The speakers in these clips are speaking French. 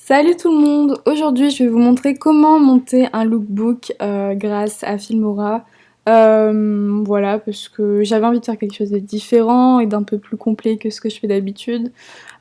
Salut tout le monde! Aujourd'hui je vais vous montrer comment monter un lookbook grâce à Filmora. Voilà, parce que j'avais envie de faire quelque chose de différent et d'un peu plus complet que ce que je fais d'habitude.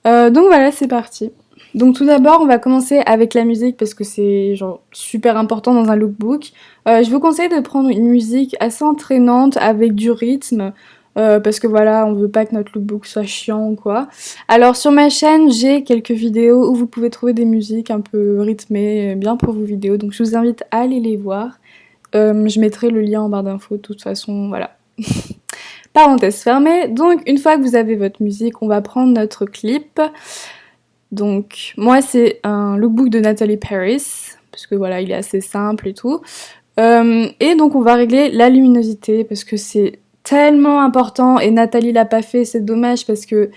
Donc voilà, c'est parti. Donc tout d'abord on va commencer avec la musique parce que c'est genre super important dans un lookbook. Je vous conseille de prendre une musique assez entraînante avec du rythme. Parce que voilà, on veut pas que notre lookbook soit chiant ou quoi. Alors sur ma chaîne, j'ai quelques vidéos où vous pouvez trouver des musiques un peu rythmées, bien pour vos vidéos. Donc je vous invite à aller les voir. Je mettrai le lien en barre d'infos de toute façon, voilà. Parenthèse fermée. Donc une fois que vous avez votre musique, on va prendre notre clip. Donc moi c'est un lookbook de Natalie Paris, parce que voilà, il est assez simple et tout. Et donc on va régler la luminosité parce que c'est tellement important et Nathalie l'a pas fait, c'est dommage parce que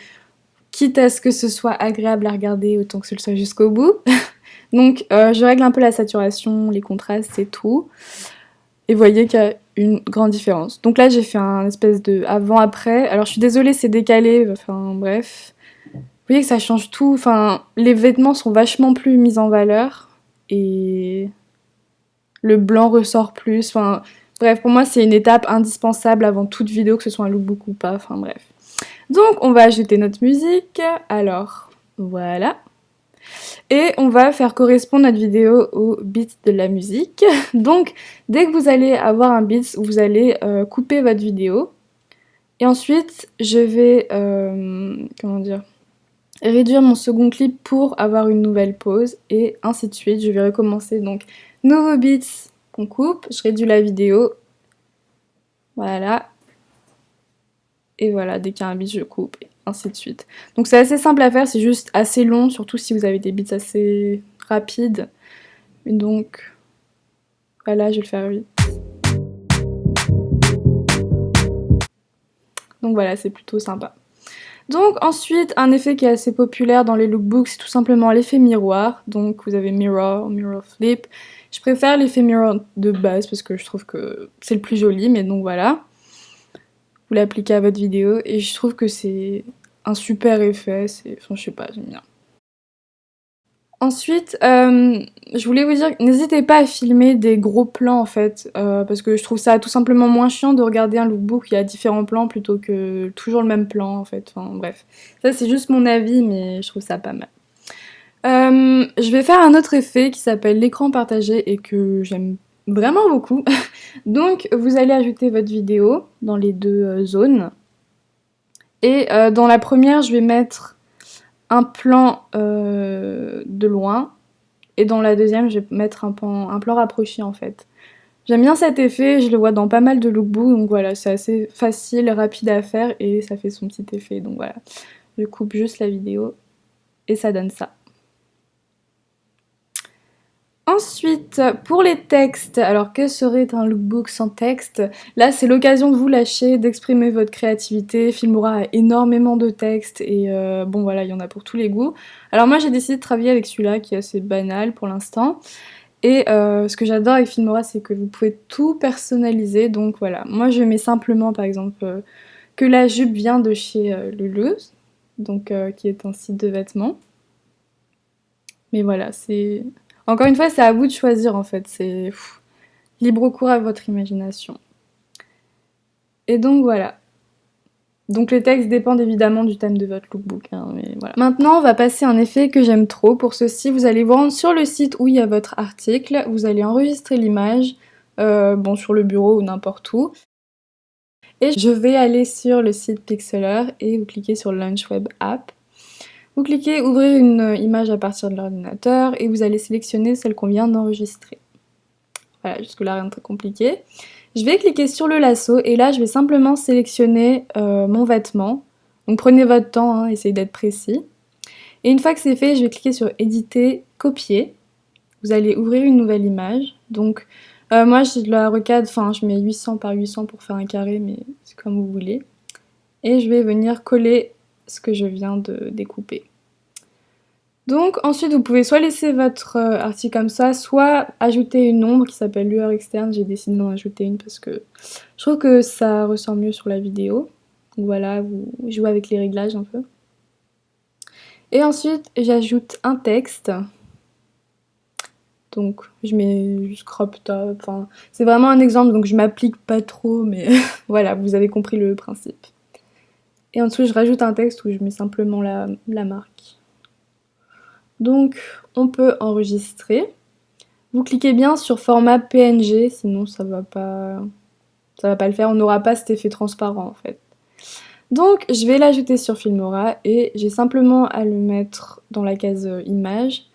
quitte à ce que ce soit agréable à regarder, autant que ce le soit jusqu'au bout. Donc je règle un peu la saturation, les contrastes, c'est tout. Et vous voyez qu'il y a une grande différence. Donc là j'ai fait un espèce de avant-après. Alors je suis désolée, c'est décalé, enfin bref. Vous voyez que ça change tout, enfin les vêtements sont vachement plus mis en valeur. Et le blanc ressort plus, enfin bref, pour moi c'est une étape indispensable avant toute vidéo, que ce soit un lookbook ou pas, enfin bref. Donc on va ajouter notre musique, alors voilà. Et on va faire correspondre notre vidéo au beat de la musique. Donc dès que vous allez avoir un beat, vous allez couper votre vidéo. Et ensuite je vais, comment dire, réduire mon second clip pour avoir une nouvelle pause et ainsi de suite. Je vais recommencer donc nouveau beat qu'on coupe, je réduis la vidéo, voilà, et voilà, dès qu'il y a un beat je coupe et ainsi de suite. Donc c'est assez simple à faire, c'est juste assez long, surtout si vous avez des beats assez rapides. Et donc voilà, je vais le faire vite. Donc voilà, c'est plutôt sympa. Donc ensuite, un effet qui est assez populaire dans les lookbooks, c'est tout simplement l'effet miroir. Donc vous avez mirror, mirror flip. Je préfère l'effet mirror de base parce que je trouve que c'est le plus joli, mais donc voilà. Vous l'appliquez à votre vidéo et je trouve que c'est un super effet, enfin je sais pas, j'aime bien. Ensuite, je voulais vous dire, n'hésitez pas à filmer des gros plans en fait, parce que je trouve ça tout simplement moins chiant de regarder un lookbook où il y a différents plans plutôt que toujours le même plan en fait, enfin bref. Ça c'est juste mon avis mais je trouve ça pas mal. Je vais faire un autre effet qui s'appelle l'écran partagé et que j'aime vraiment beaucoup. Donc vous allez ajouter votre vidéo dans les deux zones. Et dans la première, je vais mettre un plan de loin. Et dans la deuxième, je vais mettre un plan rapproché en fait. J'aime bien cet effet, je le vois dans pas mal de lookbooks, donc voilà, c'est assez facile, rapide à faire et ça fait son petit effet. Donc voilà, je coupe juste la vidéo et ça donne ça. Ensuite, pour les textes, alors que serait un lookbook sans texte? Là, c'est l'occasion de vous lâcher, d'exprimer votre créativité. Filmora a énormément de textes et bon voilà, il y en a pour tous les goûts. Alors moi, j'ai décidé de travailler avec celui-là qui est assez banal pour l'instant. Et ce que j'adore avec Filmora, c'est que vous pouvez tout personnaliser. Donc voilà, moi je mets simplement par exemple que la jupe vient de chez Lulu's, donc qui est un site de vêtements. Mais voilà, c'est... Encore une fois, c'est à vous de choisir en fait, c'est libre cours à votre imagination. Et donc voilà. Donc les textes dépendent évidemment du thème de votre lookbook, hein, mais voilà. Maintenant, on va passer à un effet que j'aime trop. Pour ceci, vous allez vous rendre sur le site où il y a votre article, vous allez enregistrer l'image, bon sur le bureau ou n'importe où. Et je vais aller sur le site Pixlr et vous cliquez sur Launch Web App. Vous cliquez ouvrir une image à partir de l'ordinateur et vous allez sélectionner celle qu'on vient d'enregistrer. Voilà, jusque là rien de très compliqué. Je vais cliquer sur le lasso et là je vais simplement sélectionner mon vêtement. Donc prenez votre temps, hein, essayez d'être précis. Et une fois que c'est fait, je vais cliquer sur éditer, copier. Vous allez ouvrir une nouvelle image. Donc moi je la recadre, enfin je mets 800 par 800 pour faire un carré, mais c'est comme vous voulez. Et je vais venir coller ce que je viens de découper. Donc ensuite vous pouvez soit laisser votre article comme ça, soit ajouter une ombre qui s'appelle lueur externe. J'ai décidé d'en ajouter une parce que je trouve que ça ressort mieux sur la vidéo. Donc voilà, vous jouez avec les réglages un peu. Et ensuite j'ajoute un texte. Donc je mets juste crop top, enfin c'est vraiment un exemple donc je m'applique pas trop mais voilà, vous avez compris le principe. Et en dessous je rajoute un texte où je mets simplement la marque. Donc on peut enregistrer. Vous cliquez bien sur format PNG, sinon ça va pas le faire, on n'aura pas cet effet transparent en fait. Donc je vais l'ajouter sur Filmora et j'ai simplement à le mettre dans la case image.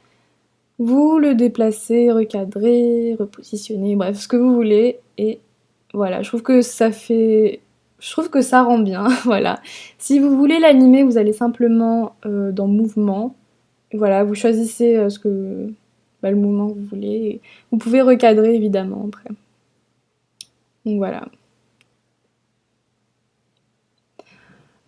Vous le déplacez, recadrez, repositionnez, bref, ce que vous voulez. Et voilà, je trouve que ça rend bien, voilà. Si vous voulez l'animer, vous allez simplement dans Mouvement. Voilà, vous choisissez le mouvement que vous voulez. Et vous pouvez recadrer évidemment après. Donc voilà.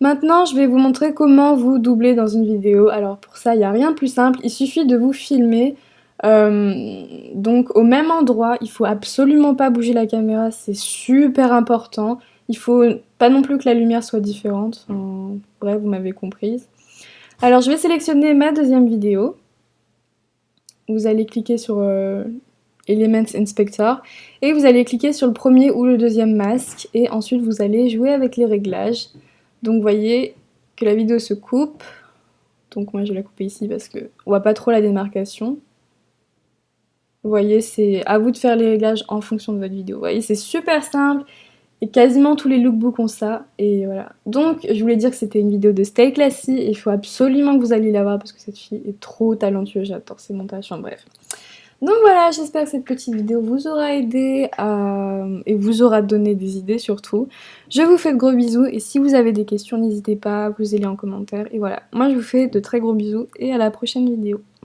Maintenant, je vais vous montrer comment vous doubler dans une vidéo. Alors pour ça, il n'y a rien de plus simple, il suffit de vous filmer. Donc au même endroit, il faut absolument pas bouger la caméra, c'est super important. Il faut pas non plus que la lumière soit différente. Enfin, bref, vous m'avez comprise. Alors je vais sélectionner ma deuxième vidéo. Vous allez cliquer sur Elements Inspector et vous allez cliquer sur le premier ou le deuxième masque et ensuite vous allez jouer avec les réglages. Donc vous voyez que la vidéo se coupe. Donc moi je vais la couper ici parce qu'on voit pas trop la démarcation. Vous voyez, c'est à vous de faire les réglages en fonction de votre vidéo. Vous voyez, c'est super simple et quasiment tous les lookbooks ont ça. Et voilà. Donc je voulais dire que c'était une vidéo de Stay Classy et il faut absolument que vous alliez la voir parce que cette fille est trop talentueuse. J'adore ses montages. Enfin bref. Donc voilà, j'espère que cette petite vidéo vous aura aidé et vous aura donné des idées surtout. Je vous fais de gros bisous et si vous avez des questions, n'hésitez pas à poser les en commentaire. Et voilà, moi je vous fais de très gros bisous et à la prochaine vidéo.